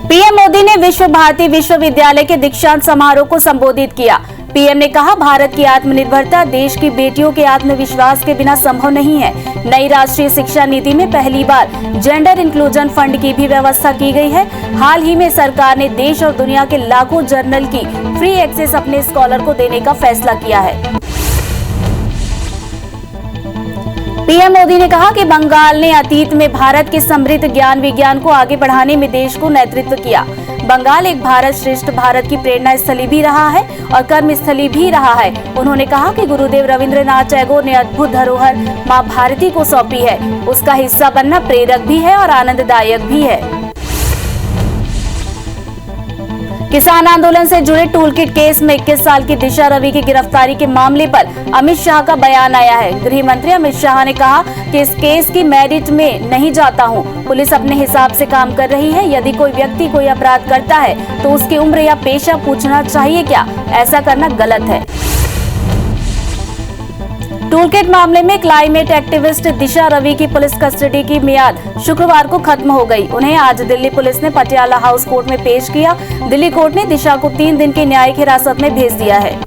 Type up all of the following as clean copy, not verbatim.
PM Modi ने विश्व भारती विश्वविद्यालय के दीक्षांत समारोह को संबोधित किया। पीएम ने कहा, भारत की आत्मनिर्भरता देश की बेटियों के आत्मविश्वास के बिना संभव नहीं है। नई राष्ट्रीय शिक्षा नीति में पहली बार जेंडर इंक्लूजन फंड की भी व्यवस्था की गई है। हाल ही में सरकार ने देश और दुनिया के लाखों जर्नल की फ्री एक्सेस अपने स्कॉलर को देने का फैसला किया है। पीएम मोदी ने कहा कि बंगाल ने अतीत में भारत के समृद्ध ज्ञान विज्ञान को आगे बढ़ाने में देश को नेतृत्व किया। बंगाल एक भारत श्रेष्ठ भारत की प्रेरणा स्थली भी रहा है और कर्म स्थली भी रहा है। उन्होंने कहा कि गुरुदेव रविंद्रनाथ टैगोर ने अद्भुत धरोहर मां भारती को सौंपी है। उसका हिस्सा बनना प्रेरक भी है और आनंददायक भी है। किसान आंदोलन से जुड़े टूलकिट केस में 21 साल की दिशा रवि की गिरफ्तारी के मामले पर अमित शाह का बयान आया है। गृह मंत्री अमित शाह ने कहा कि इस केस की मेरिट में नहीं जाता हूं। पुलिस अपने हिसाब से काम कर रही है। यदि कोई व्यक्ति कोई अपराध करता है तो उसकी उम्र या पेशा पूछना चाहिए क्या? ऐसा करना गलत है। टूलकिट मामले में क्लाइमेट एक्टिविस्ट दिशा रवि की पुलिस कस्टडी की मियाद शुक्रवार को खत्म हो गई। उन्हें आज दिल्ली पुलिस ने पटियाला हाउस कोर्ट में पेश किया। दिल्ली कोर्ट ने दिशा को 3 दिन की न्यायिक हिरासत में भेज दिया है।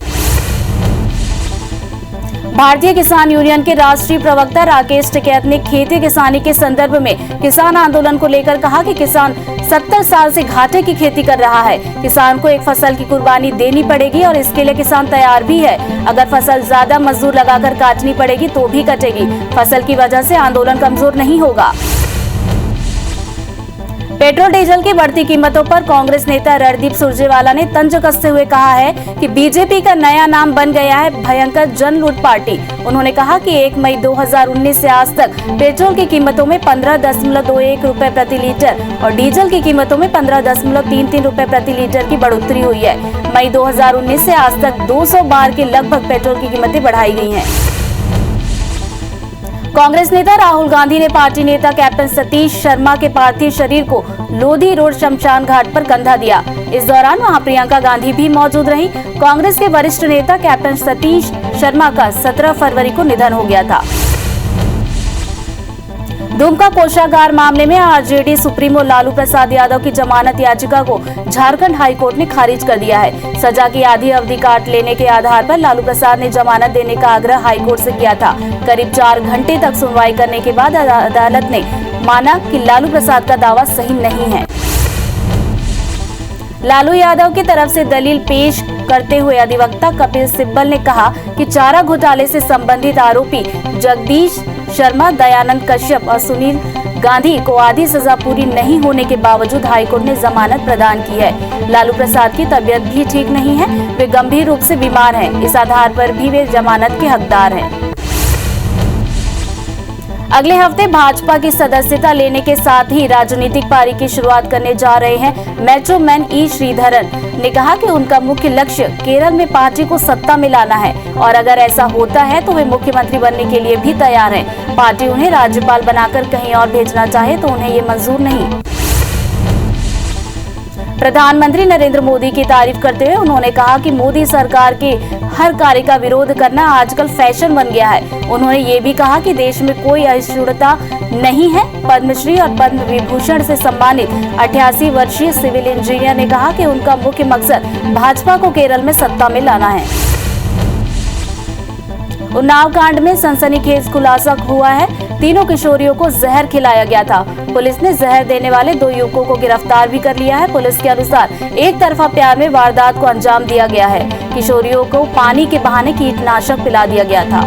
भारतीय किसान यूनियन के राष्ट्रीय प्रवक्ता राकेश टिकैत ने खेती किसानी के संदर्भ में किसान आंदोलन को लेकर कहा कि किसान 70 साल से घाटे की खेती कर रहा है। किसान को एक फसल की कुर्बानी देनी पड़ेगी और इसके लिए किसान तैयार भी है। अगर फसल ज्यादा मजदूर लगाकर काटनी पड़ेगी तो भी कटेगी। फसल की वजह से आंदोलन कमजोर नहीं होगा। पेट्रोल डीजल की बढ़ती कीमतों पर कांग्रेस नेता रणदीप सुरजेवाला ने तंज कसते हुए कहा है कि बीजेपी का नया नाम बन गया है भयंकर जन लूट पार्टी। उन्होंने कहा कि 1 मई 2019 से आज तक पेट्रोल की कीमतों में 15.21 रुपए प्रति लीटर और डीजल की कीमतों में 15.33 रुपए प्रति लीटर की बढ़ोतरी हुई है। मई 2019 से आज तक 200 बार के लगभग पेट्रोल की कीमतें बढ़ाई गई हैं। कांग्रेस नेता राहुल गांधी ने पार्टी नेता कैप्टन सतीश शर्मा के पार्थिव शरीर को लोधी रोड शमशान घाट पर कंधा दिया। इस दौरान वहां प्रियंका गांधी भी मौजूद रही। कांग्रेस के वरिष्ठ नेता कैप्टन सतीश शर्मा का 17 फरवरी को निधन हो गया था। दुमका कोषागार मामले में आरजेडी सुप्रीमो लालू प्रसाद यादव की जमानत याचिका को झारखंड हाईकोर्ट ने खारिज कर दिया है। सजा की आधी अवधि काट लेने के आधार पर लालू प्रसाद ने जमानत देने का आग्रह हाईकोर्ट से किया था। करीब 4 घंटे तक सुनवाई करने के बाद अदालत ने माना कि लालू प्रसाद का दावा सही नहीं है। लालू यादव की तरफ से दलील पेश करते हुए अधिवक्ता कपिल सिब्बल ने कहा कि चारा घोटाले से संबंधित आरोपी जगदीश शर्मा, दयानंद कश्यप और सुनील गांधी को आधी सजा पूरी नहीं होने के बावजूद हाईकोर्ट ने जमानत प्रदान की है। लालू प्रसाद की तबीयत भी ठीक नहीं है, वे गंभीर रूप से बीमार हैं। इस आधार पर भी वे जमानत के हकदार हैं। अगले हफ्ते भाजपा की सदस्यता लेने के साथ ही राजनीतिक पारी की शुरुआत करने जा रहे हैं मेट्रो मैन ई श्रीधरन ने कहा कि उनका मुख्य लक्ष्य केरल में पार्टी को सत्ता में लाना है और अगर ऐसा होता है तो वे मुख्यमंत्री बनने के लिए भी तैयार हैं। पार्टी उन्हें राज्यपाल बनाकर कहीं और भेजना चाहे तो उन्हें ये मंजूर नहीं। प्रधानमंत्री नरेंद्र मोदी की तारीफ करते हुए उन्होंने कहा कि मोदी सरकार के हर कार्य का विरोध करना आजकल फैशन बन गया है। उन्होंने ये भी कहा कि देश में कोई असहिष्णुता नहीं है। पद्मश्री और पद्म विभूषण से सम्मानित 88 वर्षीय सिविल इंजीनियर ने कहा कि उनका मुख्य मकसद भाजपा को केरल में सत्ता में लाना है। उन्नाव कांड में सनसनीखेज खुलासा हुआ है। तीनों किशोरियों को जहर खिलाया गया था। पुलिस ने जहर देने वाले 2 युवकों को गिरफ्तार भी कर लिया है। पुलिस के अनुसार एक तरफा प्यार में वारदात को अंजाम दिया गया है। किशोरियों को पानी के बहाने कीटनाशक पिला दिया गया था।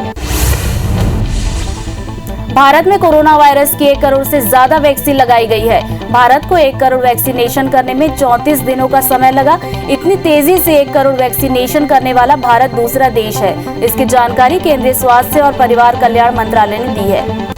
भारत में कोरोना वायरस की 1 करोड़ से ज्यादा वैक्सीन लगाई गई है। भारत को 1 करोड़ वैक्सीनेशन करने में 34 दिनों का समय लगा। इतनी तेजी से 1 करोड़ वैक्सीनेशन करने वाला भारत दूसरा देश है। इसकी जानकारी केंद्रीय स्वास्थ्य और परिवार कल्याण मंत्रालय ने दी है।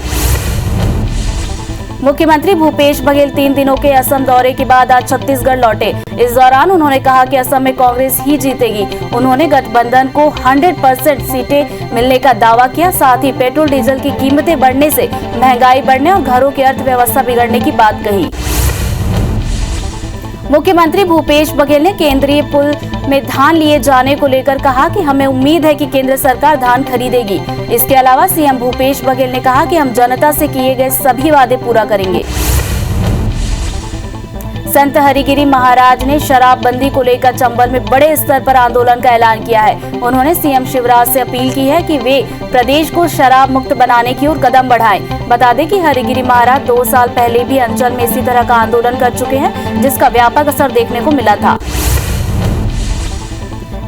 मुख्यमंत्री भूपेश बघेल 3 दिनों के असम दौरे के बाद आज छत्तीसगढ़ लौटे। इस दौरान उन्होंने कहा कि असम में कांग्रेस ही जीतेगी। उन्होंने गठबंधन को 100% सीटें मिलने का दावा किया। साथ ही पेट्रोल डीजल की कीमतें बढ़ने से महंगाई बढ़ने और घरों की अर्थव्यवस्था बिगड़ने की बात कही। मुख्यमंत्री भूपेश बघेल ने केंद्रीय पुल में धान लिए जाने को लेकर कहा कि हमें उम्मीद है कि केंद्र सरकार धान खरीदेगी। इसके अलावा सीएम भूपेश बघेल ने कहा कि हम जनता से किए गए सभी वादे पूरा करेंगे। संत हरिगिरी महाराज ने शराबबंदी को लेकर चंबल में बड़े स्तर पर आंदोलन का ऐलान किया है। उन्होंने सीएम शिवराज से अपील की है कि वे प्रदेश को शराब मुक्त बनाने की ओर कदम बढ़ाएं। बता दें कि हरिगिरी महाराज 2 साल पहले भी अंचल में इसी तरह का आंदोलन कर चुके हैं, जिसका व्यापक असर देखने को मिला था।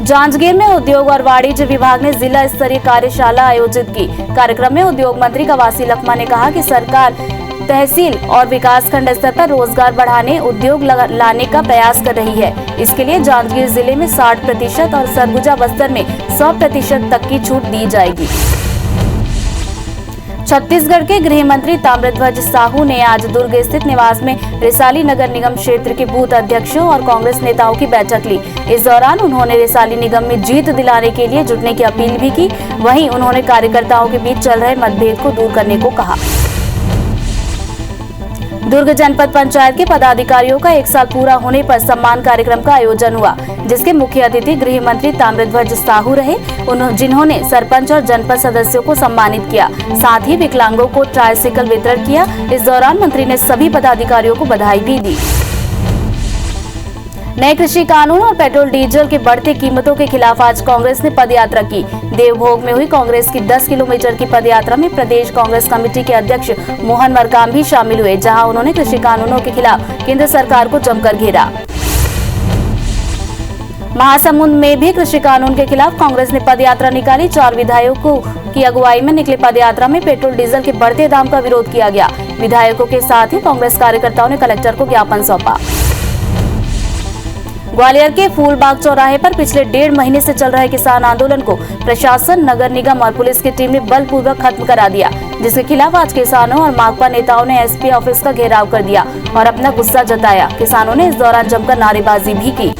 जांजगीर में उद्योग और वाणिज्य विभाग ने जिला स्तरीय कार्यशाला आयोजित की। कार्यक्रम में उद्योग मंत्री कवासी लखमा ने कहा कि सरकार तहसील और विकासखंड स्तर पर रोजगार बढ़ाने, उद्योग लाने का प्रयास कर रही है। इसके लिए जांजगीर जिले में 60% और सरगुजा बस्तर में 100% तक की छूट दी जाएगी। छत्तीसगढ़ के गृह मंत्री ताम्रध्वज साहू ने आज दुर्ग स्थित निवास में रिसाली नगर निगम क्षेत्र के बूथ अध्यक्षों और कांग्रेस नेताओं की बैठक ली। इस दौरान उन्होंने रिसाली निगम में जीत दिलाने के लिए जुटने की अपील भी की। वहीं उन्होंने कार्यकर्ताओं के बीच चल रहे मतभेद को दूर करने को कहा। दुर्ग जनपद पंचायत के पदाधिकारियों का 1 साल पूरा होने पर सम्मान कार्यक्रम का आयोजन हुआ, जिसके मुख्य अतिथि गृह मंत्री ताम्रध्वज साहू रहे, जिन्होंने सरपंच और जनपद सदस्यों को सम्मानित किया। साथ ही विकलांगों को ट्राइसिकल वितरण किया। इस दौरान मंत्री ने सभी पदाधिकारियों को बधाई भी दी। नए कृषि कानून और पेट्रोल डीजल की बढ़ती कीमतों के खिलाफ आज कांग्रेस ने पदयात्रा की। देवभोग में हुई कांग्रेस की 10 किलोमीटर की पदयात्रा में प्रदेश कांग्रेस कमेटी के अध्यक्ष मोहन मरकाम भी शामिल हुए, जहां उन्होंने कृषि कानूनों के खिलाफ केंद्र सरकार को जमकर घेरा। महासमुंद में भी कृषि कानून के खिलाफ कांग्रेस ने पदयात्रा निकाली। 4 विधायकों की अगुवाई में निकले पदयात्रा में पेट्रोल डीजल के बढ़ते दाम का विरोध किया गया। विधायकों के साथ ही कांग्रेस कार्यकर्ताओं ने कलेक्टर को ज्ञापन सौंपा। ग्वालियर के फूलबाग चौराहे पर पिछले 1.5 महीने से चल रहे किसान आंदोलन को प्रशासन, नगर निगम और पुलिस की टीम ने बलपूर्वक खत्म करा दिया, जिसके खिलाफ आज किसानों और माकपा नेताओं ने एसपी ऑफिस का घेराव कर दिया और अपना गुस्सा जताया। किसानों ने इस दौरान जमकर नारेबाजी भी की।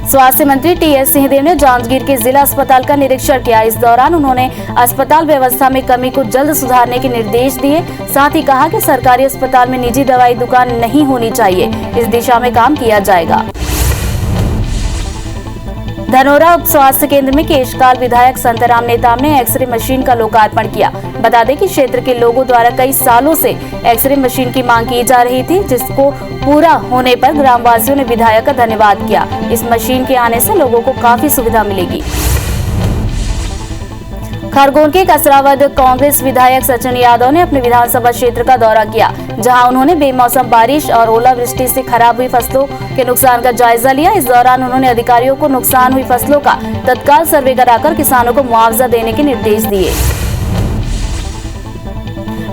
स्वास्थ्य मंत्री टीएस सिंहदेव ने जांजगीर के जिला अस्पताल का निरीक्षण किया। इस दौरान उन्होंने अस्पताल व्यवस्था में कमी को जल्द सुधारने के निर्देश दिए। साथ ही कहा कि सरकारी अस्पताल में निजी दवाई दुकान नहीं होनी चाहिए। इस दिशा में काम किया जाएगा। धनोरा उप स्वास्थ्य केंद्र में केशकाल विधायक संतराम नेताम ने एक्सरे मशीन का लोकार्पण किया। बता दें कि क्षेत्र के लोगों द्वारा कई सालों से एक्सरे मशीन की मांग की जा रही थी, जिसको पूरा होने पर ग्रामवासियों ने विधायक का धन्यवाद किया। इस मशीन के आने से लोगों को काफी सुविधा मिलेगी। खरगोन के कसरावद कांग्रेस विधायक सचिन यादव ने अपने विधानसभा क्षेत्र का दौरा किया, जहां उन्होंने बेमौसम बारिश और ओलावृष्टि से खराब हुई फसलों के नुकसान का जायजा लिया। इस दौरान उन्होंने अधिकारियों को नुकसान हुई फसलों का तत्काल सर्वे कराकर किसानों को मुआवजा देने के निर्देश दिए।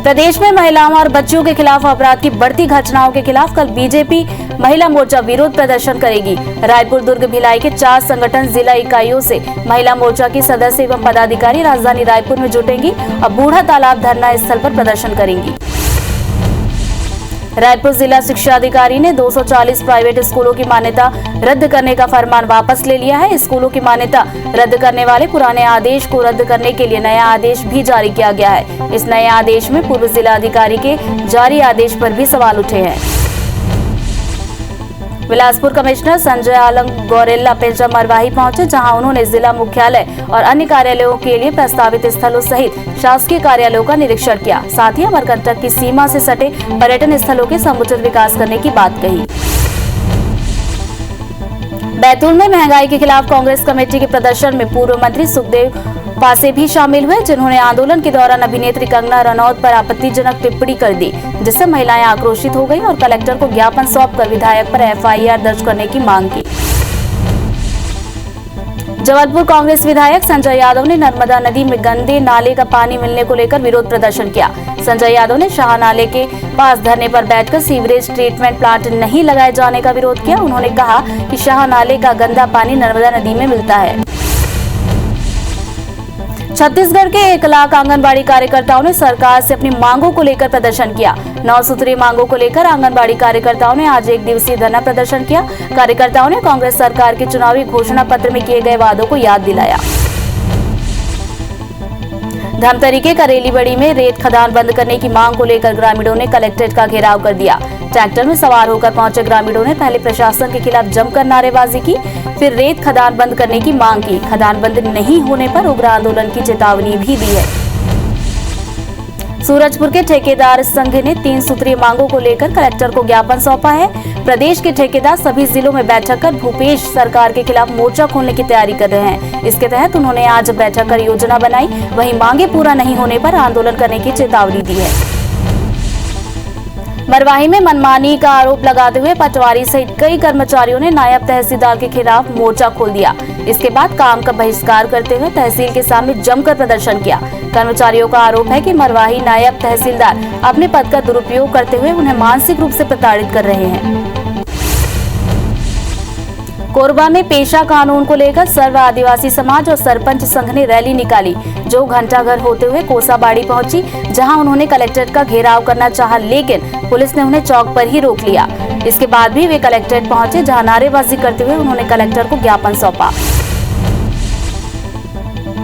प्रदेश में महिलाओं और बच्चियों के खिलाफ अपराध की बढ़ती घटनाओं के खिलाफ कल बीजेपी महिला मोर्चा विरोध प्रदर्शन करेगी। रायपुर, दुर्ग, भिलाई के 4 संगठन जिला इकाइयों से महिला मोर्चा की सदस्य एवं पदाधिकारी राजधानी रायपुर में जुटेंगी और बूढ़ा तालाब धरना स्थल पर प्रदर्शन करेंगी। रायपुर जिला शिक्षा अधिकारी ने 240 प्राइवेट स्कूलों की मान्यता रद्द करने का फरमान वापस ले लिया है। स्कूलों की मान्यता रद्द करने वाले पुराने आदेश को रद्द करने के लिए नया आदेश भी जारी किया गया है। इस नए आदेश में पूर्व जिला अधिकारी के जारी आदेश पर भी सवाल उठे हैं। बिलासपुर कमिश्नर संजय आलम गौरेला पेंचा मरवाही पहुंचे, जहां उन्होंने जिला मुख्यालय और अन्य कार्यालयों के लिए प्रस्तावित स्थलों सहित शासकीय कार्यालयों का निरीक्षण किया। साथ ही अमरकंटक की सीमा से सटे पर्यटन स्थलों के समुचित विकास करने की बात कही। बैतूल में महंगाई के खिलाफ कांग्रेस कमेटी के प्रदर्शन में पूर्व मंत्री सुखदेव पासे भी शामिल हुए, जिन्होंने आंदोलन के दौरान अभिनेत्री कंगना रनौत पर आपत्तिजनक टिप्पणी कर दी, जिससे महिलाएं आक्रोशित हो गईं और कलेक्टर को ज्ञापन सौंपकर विधायक पर एफआईआर दर्ज करने की मांग की। जबलपुर कांग्रेस विधायक संजय यादव ने नर्मदा नदी में गंदे नाले का पानी मिलने को लेकर विरोध प्रदर्शन किया। संजय यादव ने शाह नाले के पास धरने पर बैठकर सीवरेज ट्रीटमेंट प्लांट नहीं लगाए जाने का विरोध किया। उन्होंने कहा कि शाह नाले का गंदा पानी नर्मदा नदी में मिलता है। छत्तीसगढ़ के 1 लाख आंगनबाड़ी कार्यकर्ताओं ने सरकार से अपनी मांगों को लेकर प्रदर्शन किया। 9 सूत्रीय मांगों को लेकर आंगनबाड़ी कार्यकर्ताओं ने आज 1 दिवसीय धरना प्रदर्शन किया। कार्यकर्ताओं ने कांग्रेस सरकार के चुनावी घोषणा पत्र में किए गए वादों को याद दिलाया। धमतरी के करेलीबड़ी में रेत खदान बंद करने की मांग को लेकर ग्रामीणों ने कलेक्ट्रेट का घेराव कर दिया। ट्रैक्टर में सवार होकर पहुंचे ग्रामीणों ने पहले प्रशासन के खिलाफ जमकर नारेबाजी की, फिर रेत खदान बंद करने की मांग की। खदान बंद नहीं होने पर उग्र आंदोलन की चेतावनी भी दी है। सूरजपुर के ठेकेदार संघ ने 3 सूत्रीय मांगों को लेकर कलेक्टर को ज्ञापन सौंपा है। प्रदेश के ठेकेदार सभी जिलों में बैठक कर भूपेश सरकार के खिलाफ मोर्चा खोलने की तैयारी कर रहे हैं। इसके तहत उन्होंने आज बैठक कर योजना बनाई, वहीं मांगे पूरा नहीं होने पर आंदोलन करने की चेतावनी दी है। मरवाही में मनमानी का आरोप लगाते हुए पटवारी सहित कई कर्मचारियों ने नायब तहसीलदार के खिलाफ मोर्चा खोल दिया। इसके बाद काम का बहिष्कार करते हुए तहसील के सामने जमकर प्रदर्शन किया। कर्मचारियों का आरोप है कि मरवाही नायब तहसीलदार अपने पद का दुरुपयोग करते हुए उन्हें मानसिक रूप से प्रताड़ित कर रहे हैं। कोरबा में पेशा कानून को लेकर सर्व आदिवासी समाज और सरपंच संघ ने रैली निकाली, जो घंटाघर होते हुए कोसाबाड़ी पहुंची, जहां उन्होंने कलेक्ट्रेट का घेराव करना चाहा, लेकिन पुलिस ने उन्हें चौक पर ही रोक लिया। इसके बाद भी वे कलेक्ट्रेट पहुंचे, जहां नारेबाजी करते हुए उन्होंने कलेक्टर को ज्ञापन सौंपा।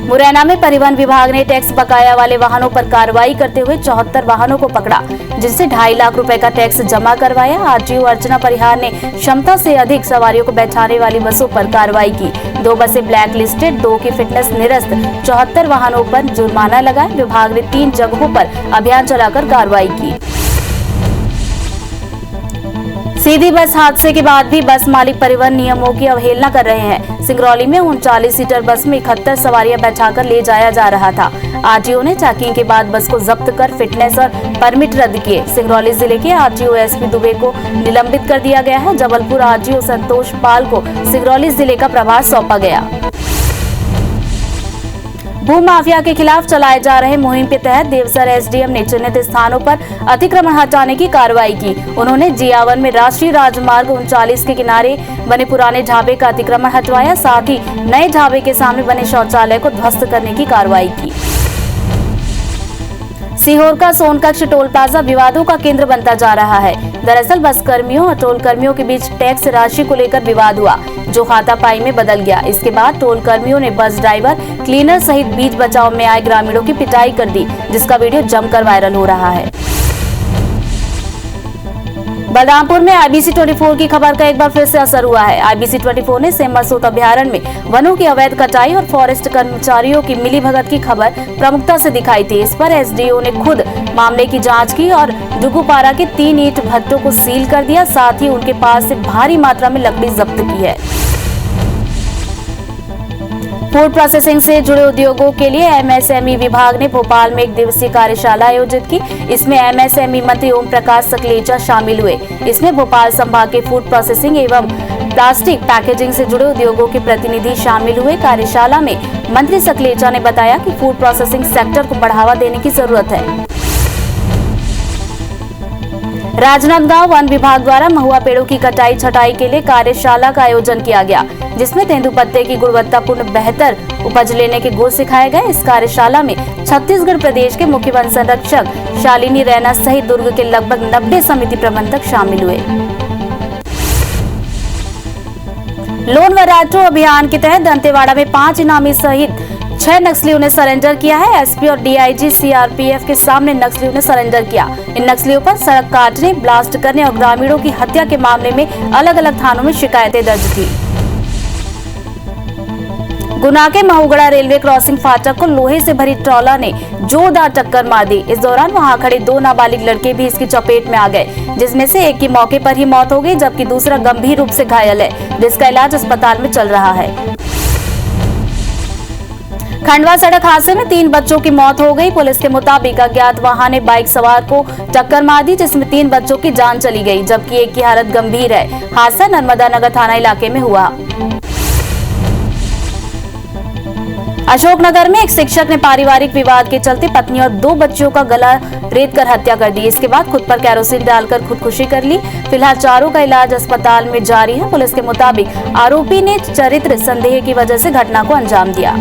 मुरैना में परिवहन विभाग ने टैक्स बकाया वाले वाहनों पर कार्रवाई करते हुए 74 वाहनों को पकड़ा, जिनसे 2.5 लाख रुपए का टैक्स जमा करवाया। आरटीओ अर्चना परिहार ने क्षमता से अधिक सवारियों को बैठाने वाली बसों पर कार्रवाई की। 2 बसें ब्लैक लिस्टेड, 2 की फिटनेस निरस्त, 74 वाहनों पर जुर्माना लगाया। विभाग ने 3 जगहों पर अभियान चलाकर कार्रवाई की। सीधी बस हादसे के बाद भी बस मालिक परिवहन नियमों की अवहेलना कर रहे हैं। सिंगरौली में 39 सीटर बस में 71 सवारियां बैठाकर ले जाया जा रहा था। आरटीओ ने चेकिंग के बाद बस को जब्त कर फिटनेस और परमिट रद्द किए। सिंगरौली जिले के आरटीओ एसपी दुबे को निलंबित कर दिया गया है। जबलपुर आरटीओ संतोष पाल को सिंगरौली जिले का प्रभार सौंपा गया। भू माफिया के खिलाफ चलाए जा रहे मुहिम के तहत देवसर एसडीएम ने चिन्हित स्थानों पर अतिक्रमण हटाने की कार्रवाई की। उन्होंने जियावन में राष्ट्रीय राजमार्ग 39 के किनारे बने पुराने ढाबे का अतिक्रमण हटवाया, साथ ही नए ढाबे के सामने बने शौचालय को ध्वस्त करने की कार्रवाई की। सीहोर का सोनकक्ष टोल प्लाजा विवादों का केंद्र बनता जा रहा है। दरअसल बस कर्मियों और टोल कर्मियों के बीच टैक्स राशि को लेकर विवाद हुआ, जो हाथापाई में बदल गया। इसके बाद टोल कर्मियों ने बस ड्राइवर, क्लीनर सहित बीच बचाव में आए ग्रामीणों की पिटाई कर दी, जिसका वीडियो जमकर वायरल हो रहा है। बलरामपुर में आईबीसी 24 की खबर का एक बार फिर से असर हुआ है। आईबीसी 24 ने सेमरसूत अभ्यारण्य में वनों की अवैध कटाई और फॉरेस्ट कर्मचारियों की मिलीभगत की खबर प्रमुखता से दिखाई थी। इस पर एसडीओ ने खुद मामले की जांच की और डुगुपारा के 3 ईंट भट्टों को सील कर दिया, साथ ही उनके पास से भारी मात्रा में लकड़ी जब्त की है। फूड प्रोसेसिंग से जुड़े उद्योगों के लिए एमएसएमई विभाग ने भोपाल में 1 दिवसीय कार्यशाला आयोजित की। इसमें एमएसएमई मंत्री ओम प्रकाश सकलेचा शामिल हुए। इसमें भोपाल संभाग के फूड प्रोसेसिंग एवं प्लास्टिक पैकेजिंग से जुड़े उद्योगों के प्रतिनिधि शामिल हुए। कार्यशाला में मंत्री सकलेचा ने बताया कि फूड प्रोसेसिंग सेक्टर को बढ़ावा देने की जरूरत है। राजनांदगांव वन विभाग द्वारा महुआ पेड़ों की कटाई छटाई के लिए कार्यशाला का आयोजन किया गया, जिसमें तेंदुपत्ते की गुणवत्तापूर्ण बेहतर उपज लेने के गुर सिखाए गए। इस कार्यशाला में छत्तीसगढ़ प्रदेश के मुख्य वन संरक्षक शालिनी रैना सहित दुर्ग के लगभग 90 समिति प्रबंधक शामिल हुए। लोन वराटो अभियान के तहत दंतेवाड़ा में 5 इनामी सहित 6 नक्सलियों ने सरेंडर किया है। एसपी और डीआईजी सीआरपीएफ के सामने नक्सलियों ने सरेंडर किया। इन नक्सलियों पर सड़क काटने, ब्लास्ट करने और ग्रामीणों की हत्या के मामले में अलग अलग थानों में शिकायतें दर्ज थी। गुना के महुगड़ा रेलवे क्रॉसिंग फाटक को लोहे से भरी ट्रॉला ने जोरदार टक्कर मार दी। इस दौरान वहां खड़े 2 नाबालिग लड़के भी इसकी चपेट में आ गए, जिसमें से एक की मौके पर ही मौत हो गई, जबकि दूसरा गंभीर रूप से घायल है, जिसका इलाज अस्पताल में चल रहा है। खंडवा सड़क हादसे में 3 बच्चों की मौत हो गई। पुलिस के मुताबिक अज्ञात वाहन ने बाइक सवार को टक्कर मार दी, जिसमें 3 बच्चों की जान चली गई, जबकि एक की हालत गंभीर है। हादसा नर्मदा नगर थाना इलाके में हुआ। अशोकनगर में एक शिक्षक ने पारिवारिक विवाद के चलते पत्नी और 2 बच्चियों का गला रेत कर हत्या कर दी। इसके बाद खुद पर कैरोसिन डालकर खुदकुशी कर ली। फिलहाल चारों का इलाज अस्पताल में जारी है। पुलिस के मुताबिक आरोपी ने चरित्र संदेह की वजह से घटना को अंजाम दिया।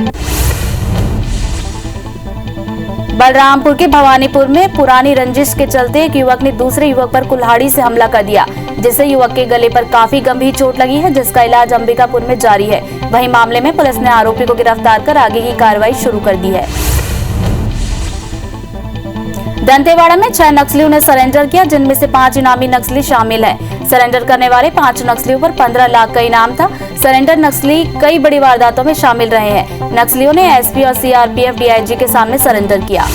बलरामपुर के भवानीपुर में पुरानी रंजिश के चलते एक युवक ने दूसरे युवक पर कुल्हाड़ी से हमला कर दिया, जिससे युवक के गले पर काफी गंभीर चोट लगी है, जिसका इलाज अंबिकापुर में जारी है। वहीं मामले में पुलिस ने आरोपी को गिरफ्तार कर आगे की कार्रवाई शुरू कर दी है। दंतेवाड़ा में 6 नक्सलियों ने सरेंडर किया, जिनमें से 5 इनामी नक्सली शामिल हैं। सरेंडर करने वाले 5 नक्सलियों पर 15 लाख का इनाम था। सरेंडर नक्सली कई बड़ी वारदातों में शामिल रहे हैं। नक्सलियों ने एसपी और सीआरपीएफ डीआईजी के सामने सरेंडर किया।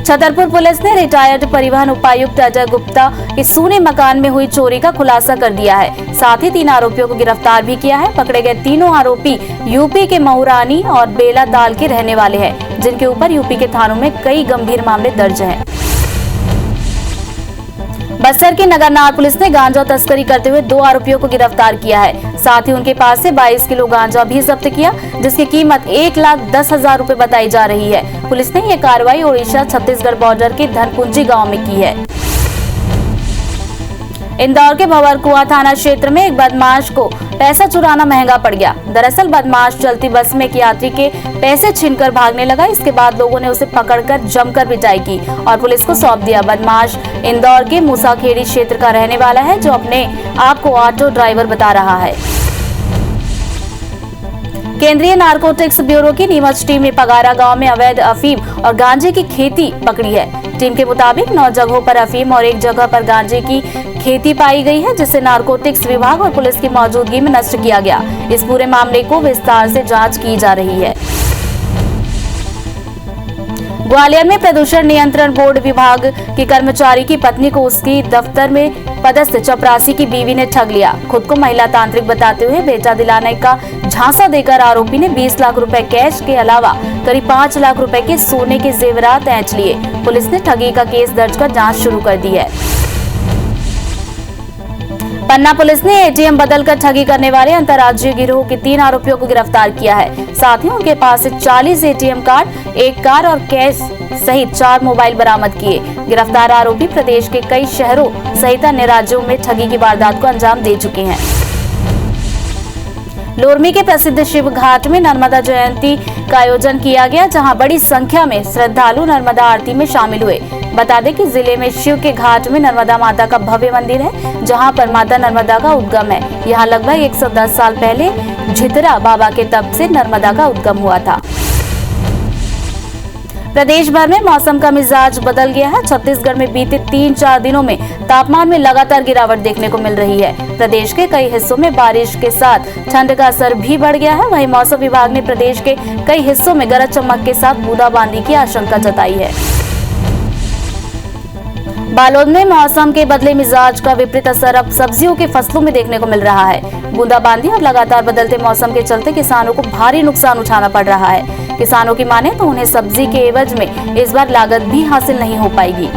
छतरपुर पुलिस ने रिटायर्ड परिवहन उपायुक्त अजय गुप्ता के सूने मकान में हुई चोरी का खुलासा कर दिया है। साथ ही 3 आरोपियों को गिरफ्तार भी किया है। पकड़े गए तीनों आरोपी यूपी के मऊरानी और बेला ताल के रहने वाले हैं, जिनके ऊपर यूपी के थानों में कई गंभीर मामले दर्ज हैं। बस्तर की नगरनार पुलिस ने गांजा तस्करी करते हुए 2 आरोपियों को गिरफ्तार किया है। साथ ही उनके पास से 22 किलो गांजा भी जब्त किया, जिसकी कीमत 1,10,000 रुपए बताई जा रही है। पुलिस ने यह कार्रवाई ओडिशा छत्तीसगढ़ बॉर्डर के धनपुंजी गांव में की है। इंदौर के भंवरकुआं थाना क्षेत्र में एक बदमाश को पैसा चुराना महंगा पड़ गया। दरअसल बदमाश चलती बस में एक यात्री के पैसे छीनकर भागने लगा। इसके बाद लोगों ने उसे पकड़कर जमकर पिटाई की और पुलिस को सौंप दिया। बदमाश इंदौर के मूसाखेड़ी क्षेत्र का रहने वाला है, जो अपने आप को ऑटो ड्राइवर बता रहा है। केंद्रीय नारकोटिक्स ब्यूरो की नीमच टीम ने पगारा गांव में अवैध अफीम और गांजे की खेती पकड़ी है। टीम के मुताबिक 9 जगहों पर अफीम और 1 जगह पर गांजे की खेती पाई गई है, जिसे नारकोटिक्स विभाग और पुलिस की मौजूदगी में नष्ट किया गया। इस पूरे मामले को विस्तार से जांच की जा रही है। ग्वालियर में प्रदूषण नियंत्रण बोर्ड विभाग के कर्मचारी की पत्नी को उसकी दफ्तर में पदस्थ चपरासी की बीवी ने ठग लिया। खुद को महिला तांत्रिक बताते हुए बेटा दिलाने का झांसा देकर आरोपी ने 20 लाख रुपए कैश के अलावा करीब 5 लाख रुपए के सोने के जेवरात ऐंठ लिए। पुलिस ने ठगी का केस दर्ज कर जांच शुरू कर दी है। पन्ना पुलिस ने एटीएम बदलकर ठगी करने वाले अंतर्राज्यीय गिरोह के 3 आरोपियों को गिरफ्तार किया है। साथ ही उनके पास से 40 एटीएम कार्ड, 1 कार और कैश सहित 4 मोबाइल बरामद किए। गिरफ्तार आरोपी प्रदेश के कई शहरों सहित अन्य राज्यों में ठगी की वारदात को अंजाम दे चुके हैं। लोरमी के प्रसिद्ध शिव घाट में नर्मदा जयंती का आयोजन किया गया, जहां बड़ी संख्या में श्रद्धालु नर्मदा आरती में शामिल हुए। बता दें कि जिले में शिव के घाट में नर्मदा माता का भव्य मंदिर है, जहां पर माता नर्मदा का उद्गम है। यहां लगभग 110 साल पहले झितरा बाबा के तप से नर्मदा का उद्गम हुआ था। प्रदेश भर में मौसम का मिजाज बदल गया है। छत्तीसगढ़ में बीते 3-4 दिनों में तापमान में लगातार गिरावट देखने को मिल रही है। प्रदेश के कई हिस्सों में बारिश के साथ ठंड का असर भी बढ़ गया है। वहीं मौसम विभाग ने प्रदेश के कई हिस्सों में गरज चमक के साथ बूंदाबांदी की आशंका जताई है। बालोद में मौसम के बदले मिजाज का विपरीत असर अब सब्जियों के फसलों में देखने को मिल रहा है। बूंदाबांदी और लगातार बदलते मौसम के चलते किसानों को भारी नुकसान उठाना पड़ रहा है। किसानों की माने तो उन्हें सब्जी के एवज में इस बार लागत भी हासिल नहीं हो पाएगी।